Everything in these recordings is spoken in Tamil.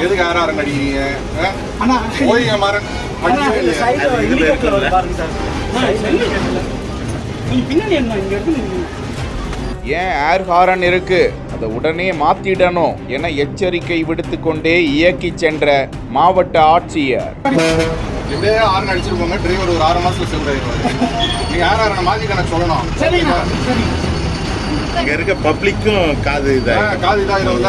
எதுக்கு ஆறாரம் அடிக்கிறீங்க? போய் மரம் ஏன் ஏர் ஹாரன் இருக்கு, அதை உடனே மாத்திடணும் என எச்சரிக்கை விடுத்து கொண்டே இயக்கி சென்ற மாவட்ட ஆட்சியர். இதே ஆறு அடிச்சிருப்போங்க, டிரைவர் ஒரு 6 மாசத்துல செல்றாரு. நீங்க ஆறாரம் மாத்தி கணக்கு சொல்லணும். இங்க இருக்க பப்ளிக்கும் காது இதாயிரும்ல.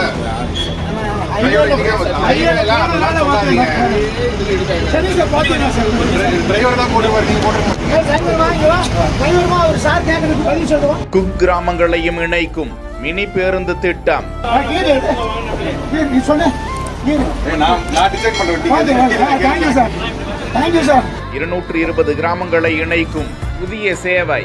குக் கிராமங்களையும் இணைக்கும் மினி பேருந்து திட்டம். 220 கிராமங்களை இணைக்கும் புதிய சேவை.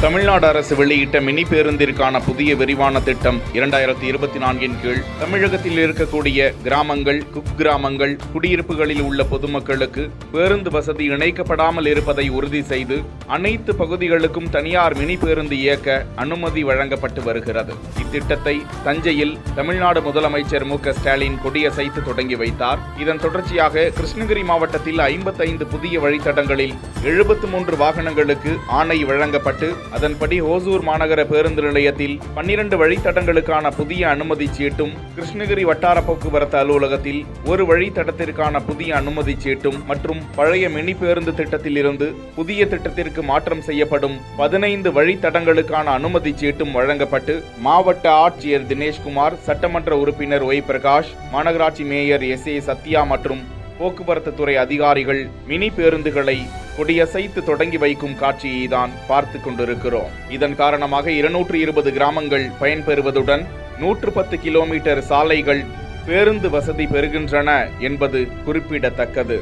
தமிழ்நாடு அரசு வெளியிட்ட மினி பேருந்திற்கான புதிய விரிவான திட்டம் 2024 கீழ் தமிழகத்தில் இருக்கக்கூடிய கிராமங்கள், குக் கிராமங்கள், குடியிருப்புகளில் உள்ள பொதுமக்களுக்கு பேருந்து வசதி இணைக்கப்படாமல் இருப்பதை உறுதி செய்து அனைத்து பகுதிகளுக்கும் தனியார் மினி பேருந்து இயக்க அனுமதி வழங்கப்பட்டு வருகிறது. இத்திட்டத்தை தஞ்சையில் தமிழ்நாடு முதலமைச்சர் மு.க.ஸ்டாலின் கொடியசைத்து தொடங்கி வைத்தார். இதன் தொடர்ச்சியாக கிருஷ்ணகிரி மாவட்டத்தில் 55 புதிய வழித்தடங்களில் 73 வாகனங்களுக்கு ஆணை வழங்கப்பட்டு அதன்படி ஓசூர் மாநகர பேருந்து நிலையத்தில் 12 வழித்தடங்களுக்கான புதிய அனுமதி சீட்டும், கிருஷ்ணகிரி வட்டார போக்குவரத்து அலுவலகத்தில் ஒரு வழித்தடத்திற்கான புதிய அனுமதி சீட்டும் மற்றும் பழைய மினி பேருந்து திட்டத்தில் இருந்து புதிய திட்டத்திற்கு மாற்றம் செய்யப்படும் 15 வழித்தடங்களுக்கான அனுமதி சீட்டும் வழங்கப்பட்டு மாவட்ட ஆட்சியர் தினேஷ்குமார், சட்டமன்ற உறுப்பினர் ஒய் பிரகாஷ், மாநகராட்சி மேயர் எஸ்.ஏ. சத்யா மற்றும் போக்குவரத்து துறை அதிகாரிகள் மினி பேருந்துகளை கொடியசைத்து தொடங்கி வைக்கும் காட்சியை தான் பார்த்து கொண்டிருக்கிறோம். இதன் காரணமாக 220 கிராமங்கள் பயன்பெறுவதுடன் 110 கிலோமீட்டர் சாலைகள் பேருந்து வசதி பெறுகின்றன என்பது குறிப்பிடத்தக்கது.